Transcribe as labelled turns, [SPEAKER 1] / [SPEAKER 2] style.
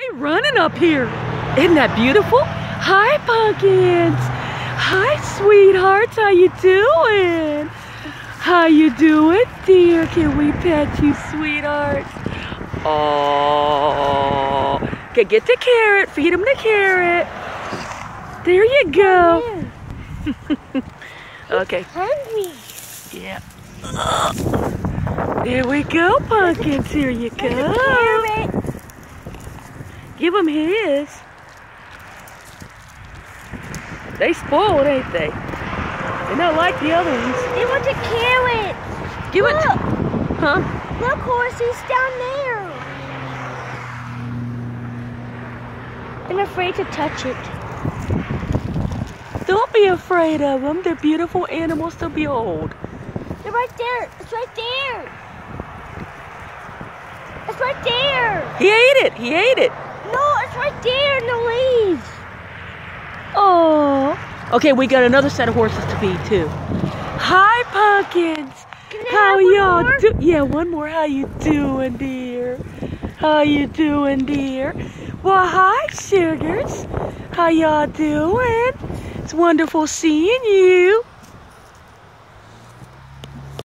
[SPEAKER 1] They running up here. Isn't that beautiful? Hi, pumpkins. Hi, sweethearts. How you doing? How you doing, dear? Can we pet you, sweethearts? Oh. Okay, get the carrot. Feed them the carrot. There you go. Okay.
[SPEAKER 2] Hungry.
[SPEAKER 1] Yeah. There we go, pumpkins. Here you go. Give him his. They spoiled, ain't they? They're not like the other ones.
[SPEAKER 2] They want the carrot.
[SPEAKER 1] Give it. Huh?
[SPEAKER 2] Look, horses down there. I'm afraid to touch it.
[SPEAKER 1] Don't be afraid of them. They're beautiful animals to behold.
[SPEAKER 2] They're right there. It's right there. It's right there.
[SPEAKER 1] He ate it. He ate it.
[SPEAKER 2] No, it's right there in the leaves.
[SPEAKER 1] Oh. Okay, we got another set of horses to feed too. Hi, pumpkins. How y'all do? Yeah, one more. How you doing, dear? How you doing, dear? Well, hi, sugars. How y'all doing? It's wonderful seeing you.